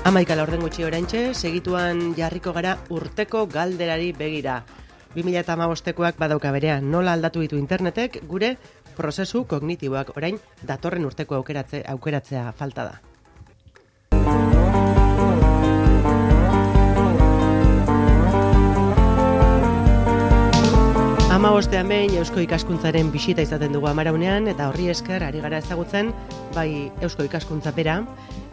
11 gutxi oraintxe, segituan jarriko gara urteko galderari begira. 2015koak badauka berean, nola aldatu ditu internetek gure prozesu kognitiboak, orain datorren urteko aukeratzea falta da. Hamabostean behin Eusko Ikaskuntzaren bisita izaten dugu Amaraunean, eta horri esker ari gara ezagutzen bai Eusko Ikaskuntza bera,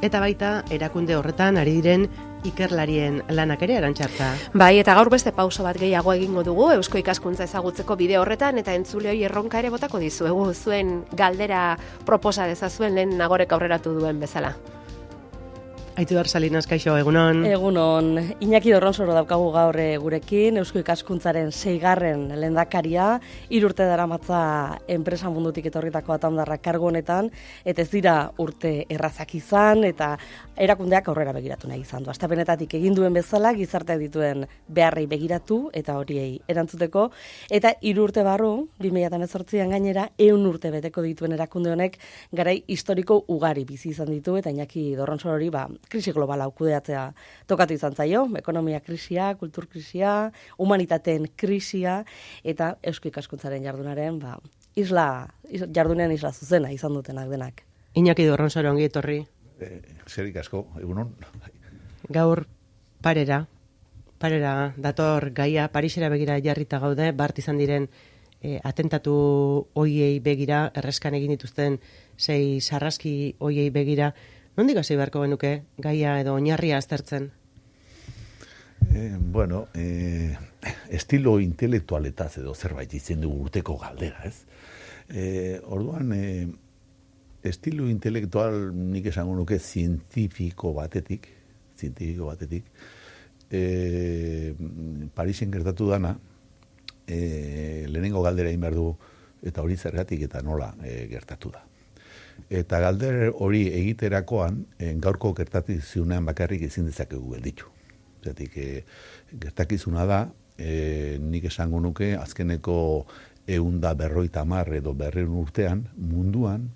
eta baita erakunde horretan ari diren ikerlarien lanak ere, Arantxartza. Bai, eta gaur beste pauso bat gehiago egingo dugu Eusko Ikaskuntza ezagutzeko bide horretan, eta entzuleoi erronka ere botako dizuegu, zuen galdera proposa dezazuen lehen Nagorek aurreratu duen bezala. Aitziber Salinas, kaixo, egunon. Egunon. Iñaki Dorronsoro daukagu gaur gurekin, Eusko Ikaskuntzaren 6. lehendakaria, 3 urte daramatza enpresa mundutik etorritako atandarra kargu honetan, eta ez dira urte errazak izan, eta erakundeak aurrera begiratu nahi izan du. Hastapenetatik egin duen bezala, gizarteak dituen beharrei begiratu, eta horiei erantzuteko, eta 3 urte barru, 2018an gainera, 100 urte beteko dituen erakunde honek, garai historiko ugari bizi izan ditu, eta Iñaki Dorronsoro hori, krisi globala kudeatzea tokatu izan zaio, ekonomia krisia, kultur krisia, humanitateen krisia, eta Eusko Ikaskuntzaren jardunaren, jardunean isla zuzena izan dutenak denak. Iñaki Dorronsoro, ongi etorri. Zerik asko, egunon. Gaur parera dator gaia, Parisera begira jarrita gaude, bart izan diren atentatu hoiei begira, erreskan egin dituzten 6 sarraski hoiei begira. Nondik hasi beharko genuke gaia edo oinarria aztertzen? Estilo intelektualetaz edo zerbait izen dugu urteko galdera, ez? Orduan, estilo intelektual nik esango nuke zientifiko batetik, Parisen gertatu dana, lehenengo galdera egin behar du, eta hori zergatik eta nola gertatu da. Eta galder hori egiterakoan, gaurko gertakizunean bakarrik ezin dezakegu gelditu. Zeratik, gertakizuna da, nik esango nuke, azkeneko 150 edo 200 urtean, munduan,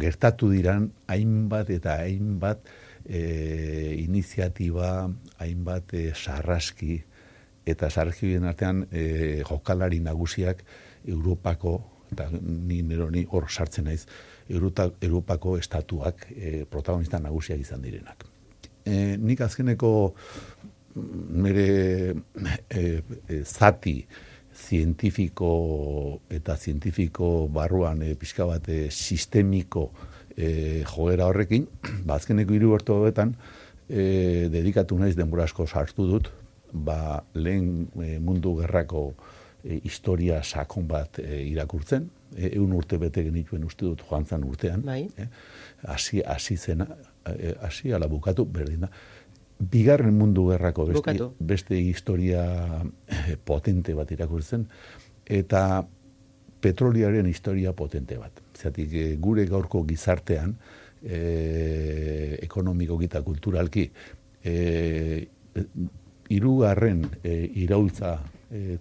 gertatu diran hainbat eta hainbat iniziatiba, hainbat sarraski, eta sarraskien artean jokalari nagusiak Europako, eta ni hor sartzen naiz, Europako estatuak protagonista nagusiak izan direnak. Nik azkeneko nire zati zientifiko eta zientifiko barruan pixka bat sistemiko joera horrekin, azkeneko 3 urte hauetan dedikatu naiz denbora asko sartu dut, lehen mundu gerrako historia sakon bat irakurtzen, 100 urte bete genituen uste dut joan zan urtean, hasi ala bukatu, berdin da. Bigarren mundu gerrako beste historia potente bat irakurtzen, eta petroliaren historia potente bat. Zeratik, gure gaurko gizartean, ekonomikoki eta kulturalki, 3. iraultza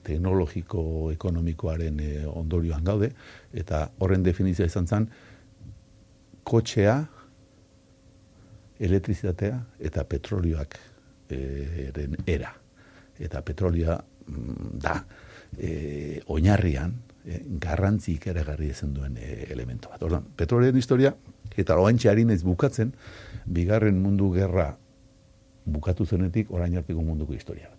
teknologiko-ekonomikoaren ondorioan gaude, eta horren definizioa izan zen, kotxea, elektrizitatea eta petrolioak era. Eta petrolioa da oinarrian garrantzi ikaragarri ezen duen elemento bat. Orduan, petrolioaren historia, eta oantxe ari naiz bukatzen, Bigarren mundu gerra bukatu zenetik orain arteko munduko historia bat.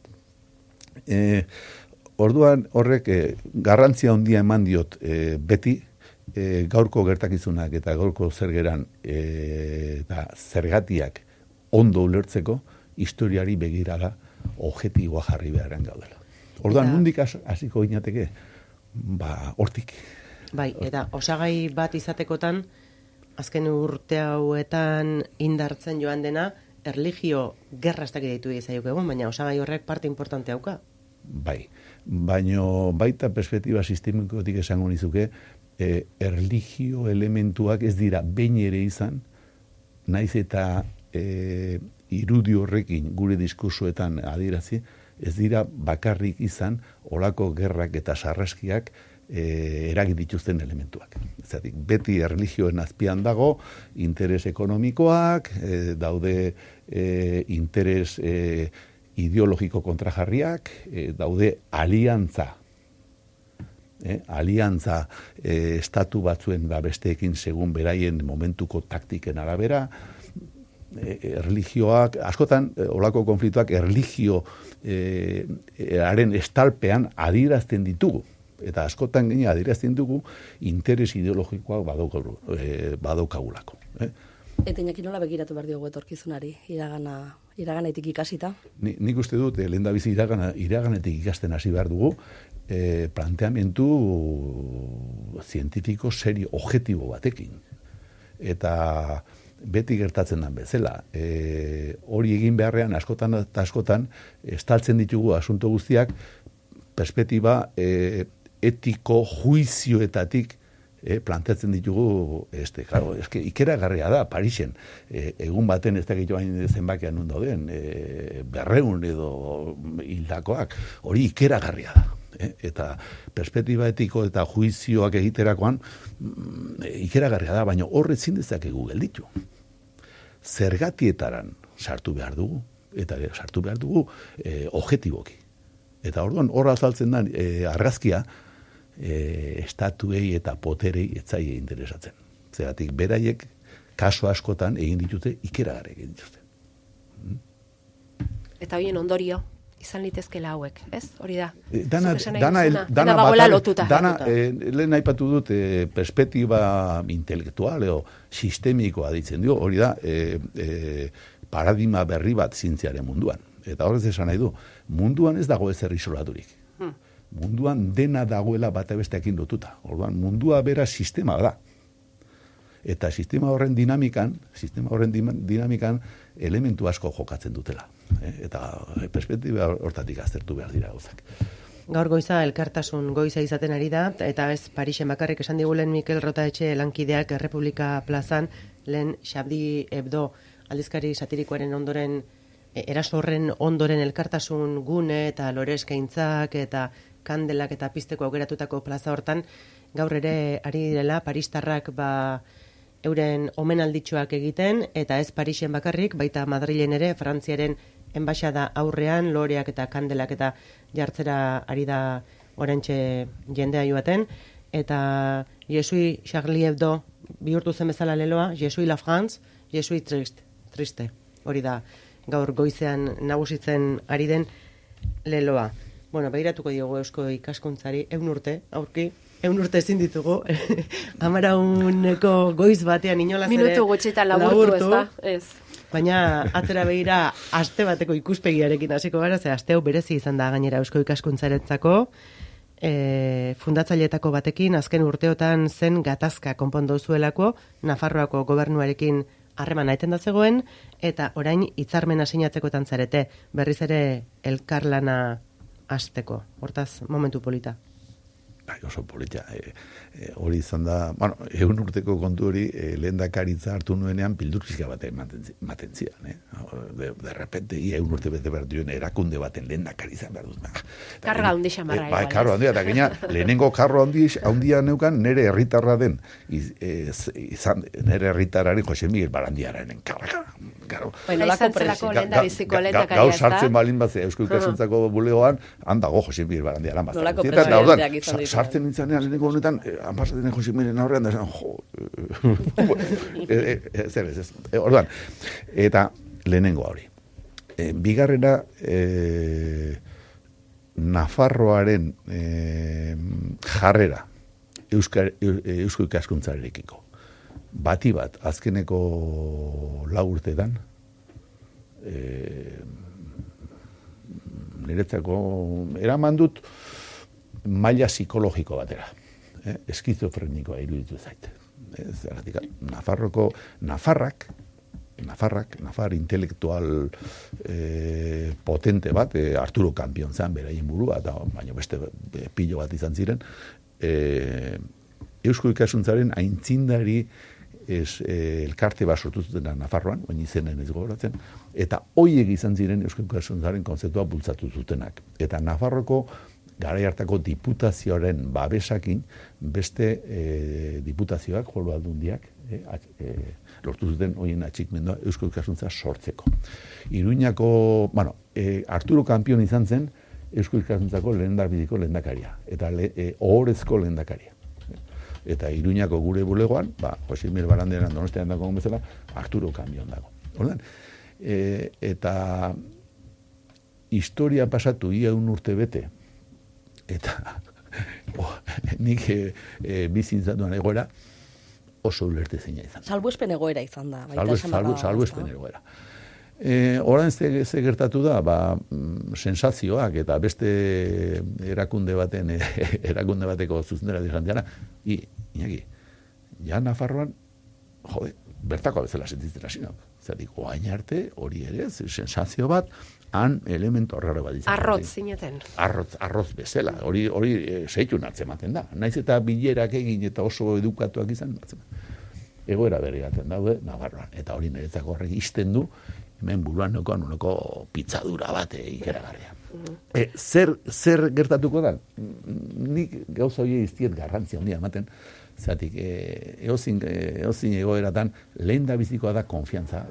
Orduan horrek garrantzia handia eman diot beti gaurko gertakizunak eta gaurko zergeran eta zergatiak ondo ulertzeko historiari begirala objektiboa jarri beharren gaudela. Orduan nondik hasiko ginateke? Hortik. Bai, eta osagai bat izatekotan azken urte hauetan indartzen joan dena erlijio gerra ez dakit deitu egizaioke egun, baina osagai horrek parte importante hauka. Bai, baina baita perspektiba sistemikotik esango nizuke, erlijio elementuak ez dira behin ere izan, naiz eta irudi horrekin gure diskursoetan adierazi, ez dira bakarrik izan olako gerrak eta sarraskiak eragin dituzten elementuak. Zeratik, beti erlijioen azpian dago, interes ekonomikoak, daude interes ideologiko kontrajarriak, daude aliantza estatu batzuen besteekin segun beraien momentuko taktiken arabera, erlijioak, askotan, olako konfliktuak erlijioaren estalpean adierazten ditugu. Eta askotan gine adierazten dugu interes ideologikoak badaukagulako. Eta Iñaki nola begiratu behar diogu etorkizunari, iraganetik ikasita? Nik uste dut, lehendabizi iraganetik ikasten hasi behar dugu, planteamentu zientifiko serio, objektibo batekin. Eta beti gertatzen den bezala. Hori egin beharrean, askotan eta askotan, estaltzen ditugu asunto guztiak, perspektiba etiko juizioetatik planteatzen ditugu, claro, ikeragarria da, Parisen, egun baten ez dakit joan zenbakian non dauden, 200 edo hildakoak, hori ikeragarria da. Eta perspektiba etiko eta juizioak egiterakoan ikeragarria da, baina horre ezin dezakegu gelditu. Zergatietaran sartu behar dugu, eta sartu behar dugu objektiboki. Eta orduan horra azaltzen da argazkia estatuei eta poterei etzaie interesatzen. Zeratik beraiek kaso askotan egin dituzte, ikeragarri egin dituzte. Eta horien ondorio izan litezkela hauek, ez? Hori da. Dana bagoela lotuta. Lehen aipatu dut perspektiba intelektual edo sistemikoa ditzen dio, hori da paradigma berri bat zientziaren munduan. Eta horrez esan nahi du, munduan ez dago ezer isolaturik. Munduan dena dagoela bata besteekin lotuta. Orduan, mundua bera sistema da. Eta sistema horren dinamikan elementu asko jokatzen dutela. Eta perspektiba hortatik aztertu behar dira gauzak. Gaur goiza elkartasun goiza izaten ari da, eta ez Parisen bakarrik esan digulen Mikel Rotaetxe lankideak Errepublika plazan, lehen Charlie Hebdo aldizkari satirikoaren ondoren, eraso horren ondoren elkartasun gune eta lore eskaintzak eta kandelak eta pizteko aukeratutako plaza hortan, gaur ere ari direla paristarrak euren omenalditxoak egiten, eta ez Parisen bakarrik, baita Madrilen ere, Frantziaren enbaxada aurrean, loreak eta kandelak eta jartzera ari da oraintxe jendea joaten, eta Jesui Charlie Hebdo bihurtu zen bezala leloa, Jesui la France, Jesui triste. Hori da, gaur goizean nagusitzen ari den leloa. Bueno, behiratuko diogu eusko ikaskuntzari, 100 urte, aurki, 100 urte ezin ditugu, 11 goiz batean inolaz ere minutu gutxitan laburtu, ez da? Ez. Baina atzera behira aste bateko ikuspegiarekin hasiko gara, ze aste hau berezi izan da gainera eusko ikaskuntzarentzako, fundatzaileetako batekin azken urteotan zen gatazka konpondu zuelako, Nafarroako gobernuarekin harremana eten da zegoen, eta orain hitzarmena sinatzekotan zarete, berriz ere elkarlana hasteko. Hortaz, momentu polita. Oso polita. Hori izan da, 100 urteko kontu hori lehendakaritza hartu nuenean pildurpizka bat ematen zidan. De repente, 100 urte bete behar duen erakunde baten lehendakaritza behar dut. Karga handi xamarra. Karro handia, eta gaina, lehenengo karro handia neukan nere herritarra den, nere herritarrari Jose Miguel Barandiararen karga. Izan zelako lehendabiziko lehendakaria, ez da? Gau sartzen balin bat, Eusko Ikasuntzako bulegoan, handago Jose Miguel Barandiaran bat. Nolako presidenteak izan ditu. Sartzen nintzanean lehenengo honetan, anpasaten Jose Miguelen aurrean, da ez. Orduan, eta lehenengo hori. Bigarrena, Nafarroaren jarrera Eusko Ikaskuntzarekiko. Bati bat, azkeneko 4 urteetan, niretzako eraman dut maila psikologiko batera. Eskizofrenikoa iruditu zait. Nafar intelektual potente bat, Arturo Campion zan beraien burua, baina beste pilo bat izan ziren, Eusko Ikasuntzaren aintzindari elkarte bat sortu zuten Nafarroan, oin izenen ez gogoratzen, eta hoiek izan ziren Eusko Ikasuntzaren kontzeptua bultzatu zutenak. Eta Nafarroko garai hartako diputazioaren babesakin beste diputazioak, foru aldundiak, lortu zuten horien atxikmendua Eusko Ikaskuntza sortzeko. Iruñako, Arturo Kampion izan zen Eusko Ikaskuntzako lehendabiziko lehendakaria, eta ohorezko lehendakaria. Eta Iruñako gure bulegoan, Jose Miguel Barandiaran Donostian dago bezala, Arturo Kampion dago. Ordan, eta historia pasatu ia urte bete, eta nik bizintzatuan egoera oso ulertezina izan. Salbuespen egoera izan da. Salbuespen egoera. Orain ze gertatu da, sensazioak eta beste erakunde bateko zuzendera izan dira, Iñaki, ja Nafarroan, bertako bezala sentitzen hasi nauk. Zertik, oain arte, hori ere, sensazio bat, han elemento raro bat izan. Arrotz zineten. Arroz bezala, hori seitun atzematen da. Naiz eta bilerak egin eta oso edukatuak izan, egoera berri gaten daude, Nafarroan. Eta hori niretzako horrek izten du, hemen buruan noko pitzadura bat ikeragarria. Zer gertatuko da? Nik gauza hori iztiet garrantzia handia ematen, zatik, eozin egoeratan lehen da bizikoa da konfiantza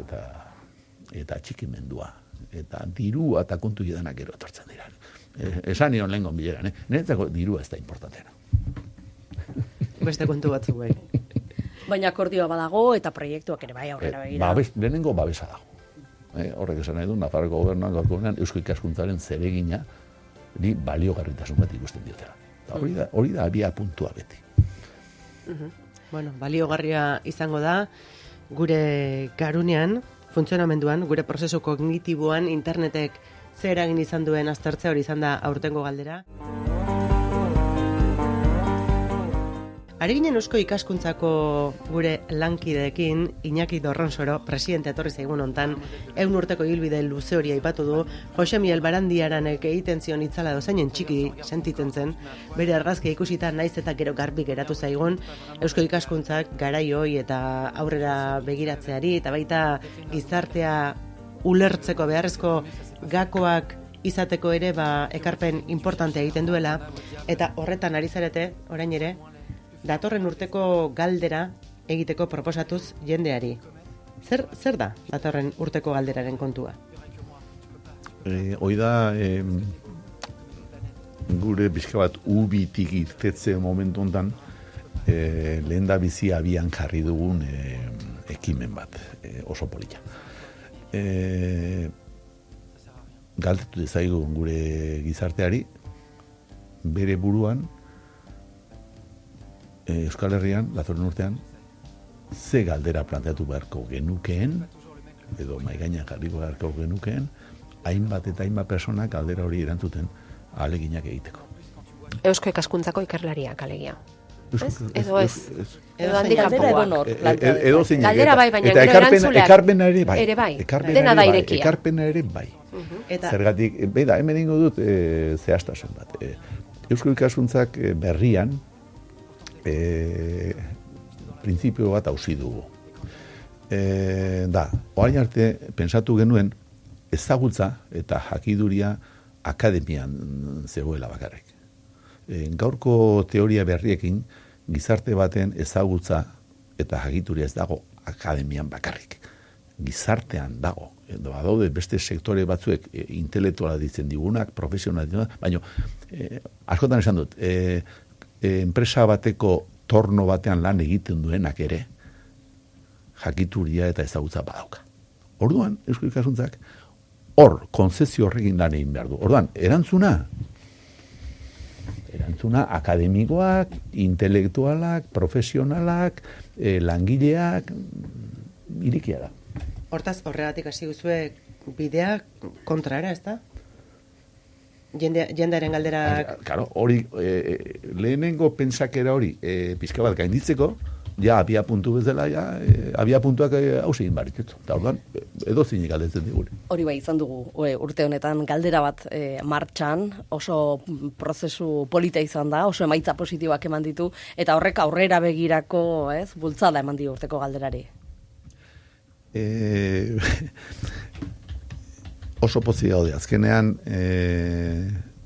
eta txikimendua. Eta dirua eta kontu edanak gero etortzen dira. Esan nion lehen gonbileran, niretzako dirua ez da importantena. Beste kontu batzuk bai. Baina akordioa badago eta proiektuak ere bai aurrera begira. Lehenengo babesa dago. Horrek esan nahi du, Nafarroko gobernuan gaurkoenean Eusko Ikaskuntzaren zeregina baliogarritasun bat ikusten diotela. Hori da abia puntua beti. Baliogarria izango da gure garunean, funtzionamenduan, gure prozesu kognitiboan, internetek zer eragin izan duen aztertzea hori izan da aurtengo galdera. Ari ginen Eusko Ikaskuntzako gure lankideekin, Iñaki Dorronsoro, presidente etorri zaigun hontan, 100 urteko ibilbide luze hori aipatu du, Jose Miguel Barandiaranek egiten zion itzala dozainen txiki sentitzen zen, bere argazkia ikusita naiz eta gero garbi geratu zaigun, Eusko Ikaskuntzak garaioi eta aurrera begiratzeari, eta baita gizartea ulertzeko beharrezko gakoak izateko ere ekarpen importante egiten duela, eta horretan ari zarete, orain ere, datorren urteko galdera egiteko proposatuz jendeari. Zer da datorren urteko galderaren kontua? Hoi da gure pixka bat ubitik irtetze momentu hontan lehen da bizi abian jarri dugun ekimen bat, oso polita. Galdetu dezaigun gure gizarteari bere buruan Euskal Herrian, datorren urtean, ze galdera planteatu beharko genukeen, edo maigainan jarriko beharko genukeen, hainbat eta hainbat personak galdera hori erantzuten ahaleginak egiteko. Eusko Ikaskuntzako ikerlariak alegia. Edo ez. Edo handikapoak. Edo zein. Galdera bai, baina gero erantzuleak. Ekarpena ere bai. Ere bai. Dena da irekia. Ekarpena ere bai. Zergatik, hemen ingo dut zehaztasun bat. Eusko Ikaskuntzak berrian, printzipio bat hausi dugu. Orain arte, pensatu genuen, ezagutza eta jakiduria akademian zegoela bakarrik. Gaurko teoria berriekin, gizarte baten ezagutza eta jakituria ez dago akademian bakarrik. Gizartean dago. Badaude beste sektore batzuek intelektuala ditzen digunak, profesional digunak, baina askotan esan dut, enpresa bateko torno batean lan egiten duenak ere jakituria eta ezagutza badauka. Orduan, Eusko Ikaskuntzak hor, konzezio horrekin lan egin behar du. Orduan, erantzuna akademikoak, intelektualak, profesionalak, langileak, irikia da. Hortaz, horregatik hasi guzue bidea kontrara, ez da? Jendearen galderak... Claro, hori, lehenengo pentsakera hori, pixka bat gainditzeko, abia puntu bezala, abia puntuak hausi egin barritut. Eta orduan, edo zinik galdetzen digure. Hori bai, izan dugu urte honetan galdera bat martxan, oso prozesu polita izan da, oso emaitza positiboak eman ditu, eta horrek aurrera begirako, bultzada eman ditu urteko galderari. Oso pozik gaude, azkenean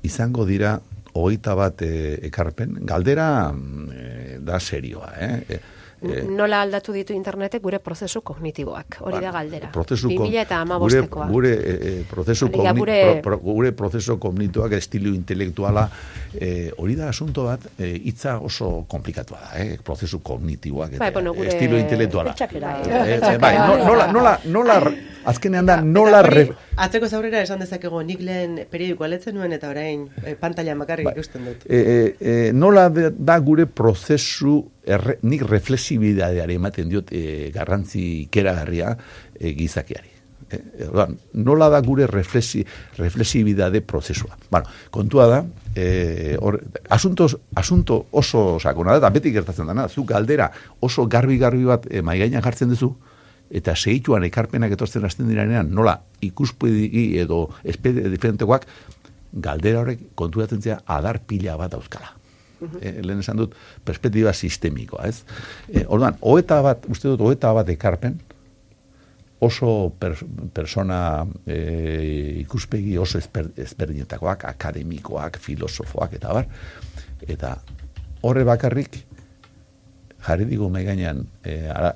izango dira 21 ekarpen, galdera da serioa, Nola aldatu ditu internetek gure prozesu kognitiboak, hori da galdera. 2015koa. Gure prozesu kognitiboak, estilo intelektuala, hori da asunto bat, hitza oso komplikatua da, prozesu kognitiboak, estilo intelektuala. Nola, azkenean da, nola... Atzeko zaurera esan dezakego, nik lehen periodikoa letzen nuen eta orain pantailan bakarrik ikusten dut. Nola da gure prozesu, nik reflexibidadeari ematen diot garrantzi ikeragarria gizakiari. Nola da gure reflexibidade prozesua. Bueno, kontua da, asunto oso sakona da, eta beti gertatzen dana, zu galdera oso garbi bat maigainan jartzen duzu, eta segituan ekarpenak etortzen hasten diranean, nola ikuspegi edo espede diferentekoak, galdera horrek konturatzen zea adar pila bat dauzkala. Lehen esan dut, perspektiba sistemikoa, ez? Orduan, uste dut, 21 ekarpen, oso persona ikuspegi oso ezberdinetakoak, akademikoak, filosofoak, eta bar, eta horre bakarrik, jarri digu maiganean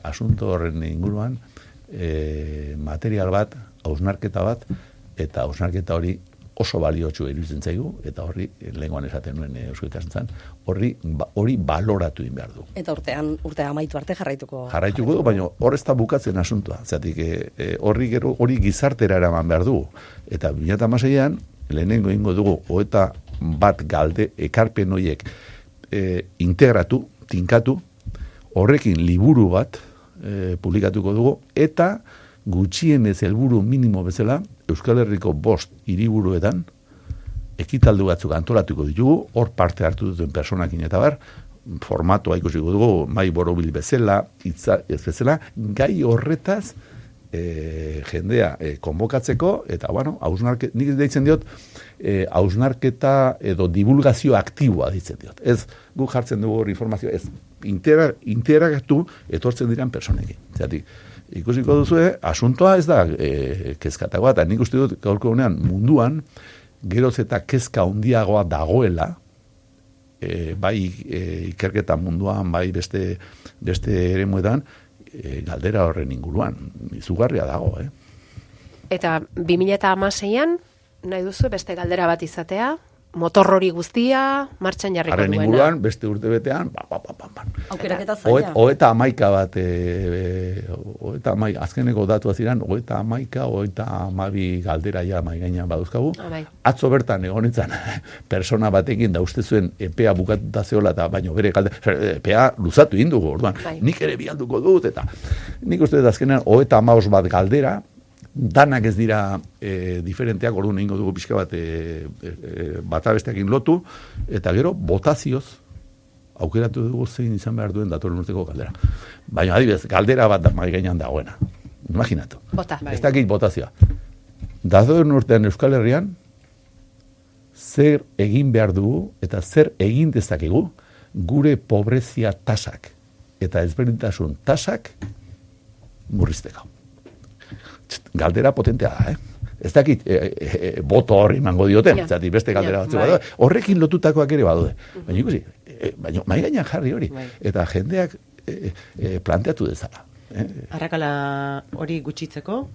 asunto horren inguruan material bat, hausnarketa bat, eta hausnarketa hori oso baliotsu iruditzen zaigu, eta horri, lehengoan esaten nuen Eusko Ikaskuntzan, hori baloratu egin behar du. Eta urtea amaitu arte jarraituko du, baina hor ez da bukatzen asuntua. Zatik, hori gizartera eraman behar du. Eta 2016an, lehenengo ingo dugu, 21 galde ekarpen horiek integratu, tinkatu, horrekin liburu bat publikatuko dugu, eta gutxienez helburu minimo bezala, Euskal Herriko 5 hiriburuetan ekitaldi batzuk antolatuko ditugu, hor parte hartu duten personakin eta bar, formatoa ikusiko dugu, mai borobil bezala, hitza ez bezala, gai horretaz jendea konbokatzeko, eta bueno, nik deitzen diot, hausnarketa edo divulgazio aktiboa deitzen diot. Ez, guk jartzen dugu informazioa, ez, interagatu etortzen diran personekin. Zatik, ikusiko duzue, asuntoa ez da kezkatagoa, eta nik uste dut gaurko honean munduan, geroz eta kezka handiagoa dagoela, bai ikerketa munduan, bai beste eremuetan, galdera horren inguruan, izugarria dago, Eta 2016an, nahi duzu beste galdera bat izatea, motor hori guztia, martxan jarriko duena. Haren inguruan, beste urte betean, aukeraketa zaila. 31 bat, azkeneko datu ziren, 32 galdera ja maigainan baduzkagu. Atzo bertan egonetzan, persona batekin da uste zuen epea bukatuta zeola, eta baino bere galdera, epea luzatu indugu, orduan, nik ere bialduko dut, eta nik uste dut azkenean, 35 bat galdera, danak ez dira diferenteak, orduan egingo dugu pixka bat bata besteakin lotu, eta gero botazioz aukeratu dugu zein izan behar duen datorren urteko galdera. Baina adibidez, galdera bat mahai gainean dagoena. Imaginatu. Ez dakit botazioa. Datorren urtean Euskal Herrian zer egin behar dugu eta zer egin dezakegu gure pobrezia tasak eta ezberdintasun tasak murrizteko. Galdera potentea da, Ez dakit, boto horri mango dioten, zati beste galdera batzu badaude. Horrekin lotutakoak ere badaude. Baina ikusi, mai gainean jarri hori. Eta jendeak planteatu dezala. Arrakala hori gutxitzeko,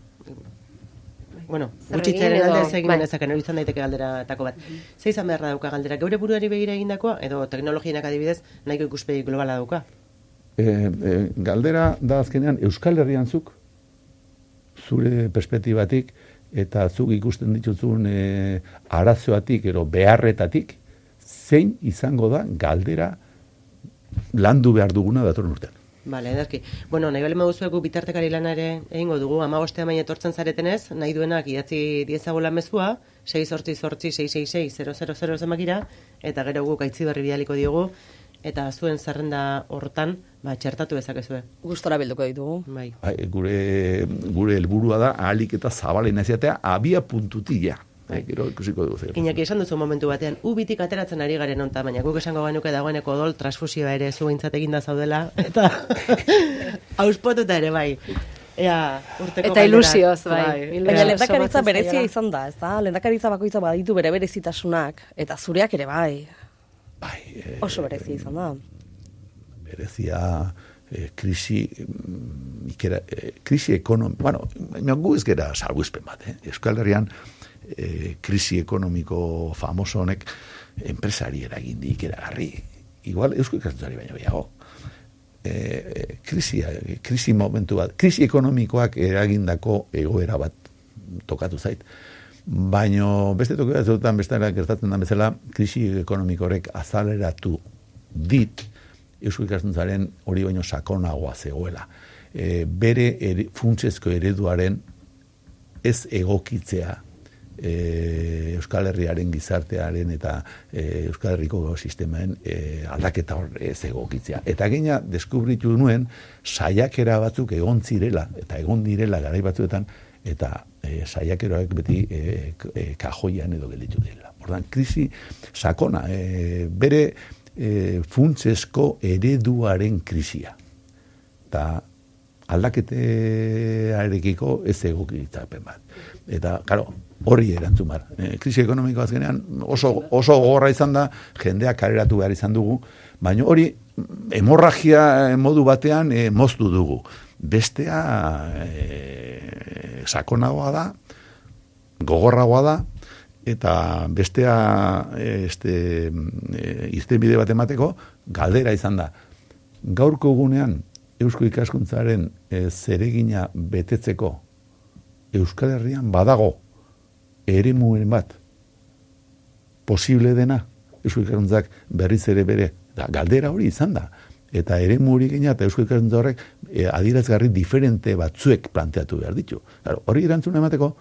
bueno, gutxitzearen alde ez egin dezaken, hori izan daiteke galderatako bat. Ze izan beharra dauka galdera? Geure buruari begira egindakoa, edo teknologienak adibidez, nahiko ikuspegi globala dauka? Galdera da azkenean Euskal Herrian zuk, zure perspektibatik, eta zuk ikusten dituzun arazoatik, ero beharretatik, zein izango da galdera landu behar duguna datorren urtean. Bale, edarki. Bueno, nahi bale maguzuegu bitartekari lana ere egingo dugu, 15 main etortzen zaretenez, nahi duenak idatzi diezagola mezua, 688-666-000 zemakira, eta gero guk aitzi berri bidaliko diogu, eta zuen zerrenda hortan, txertatu dezakezue. Gustora bilduko ditugu. Bai. Gure helburua da ahalik eta zabalena izatea abia puntutia. Gero ikusiko dugu zer. Iñaki, esan duzu momentu batean, ubitik ateratzen ari garen onta, baina guk esango genuke dagoeneko odol transfusioa ere zuentzat eginda zaudela, eta auspotuta ere bai. Eta ilusioz, bai. Baina lehendakaritza berezia izan da, ez da? Lehendakaritza bakoitza baditu bere berezitasunak, eta zureak ere bai. Bai. Oso berezia izan da. Berezia krisi ekonomiko, bueno, gu ez gera salbuespen bat, Euskal Herrian krisi ekonomiko famoso honek enpresari eragindik eragarri. Igual eusko ikaskuntzari baino gehiago. Krisi momentu bat, krisi ekonomikoak eragindako egoera bat tokatu zait. Baino beste toki batzuetan bestela gertatzen da bezala, krisi ekonomikorek azaleratu dit eusko ikaskuntzaren hori baino sakonagoa zegoela. Bere funtsezko ereduaren ez egokitzea Euskal Herriaren gizartearen eta Euskal Herriko sistemaen aldaketa hor ez egokitzea. Eta gaina deskubritu nuen saiakera batzuk egon zirela eta egon direla garai batzuetan eta saiakeroak beti kajoian edo gelditu direla. Ordan krisi sakona, bere funtsezko ereduaren krisia. Eta aldaketearekiko ez egokitzapen bat. Eta, claro, hori erantzun bar. Krisi ekonomiko azkenean oso gogorra izan da, jendeak kaleratu behar izan dugu, baina hori hemorragia modu batean moztu dugu. Bestea sakonagoa da, gogorragoa da, eta bestea irtenbide bat emateko galdera izan da. Gaurko egunean eusko ikaskuntzaren zeregina betetzeko Euskal Herrian badago eremuen bat posible dena eusko ikaskuntzak berriz ere bere galdera hori izan da. Eta eremu hori gina eta eusko ikaskuntza horrek adierazgarri diferente batzuek planteatu behar ditu. Claro, hori erantzuna emateko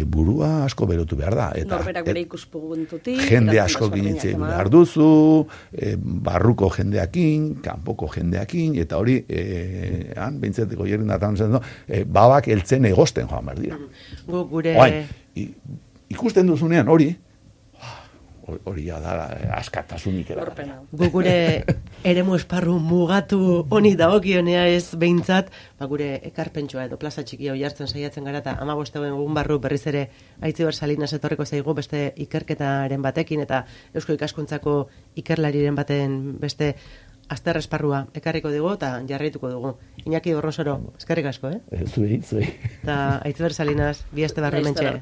burua asko berotu behar da. Norberak bere ikuspuntutik. Jende asko ginitzen behar duzu, barruko jendeakin, kanpoko jendeakin, eta hori, han, behintzateko jerin datan zen, babak eltzen egosten joan behar dira. Gure... Ikusten duzunean hori da askatasunik eragarria. Gure eremu esparru mugatu honi dagokionea ez behintzat, gure ekarpentsua edo plaza txiki hau jartzen saiatzen gara eta 15 egun barru berriz ere Aitziber Salinas etorriko zaigu beste ikerketaren batekin eta Eusko Ikaskuntzako ikerlariren baten beste azter esparrua ekarriko dugu eta jarraituko dugu. Iñaki Dorronsoro, eskerrik asko, Zuei. Eta Aitziber Salinas, bi aste barru mentxe.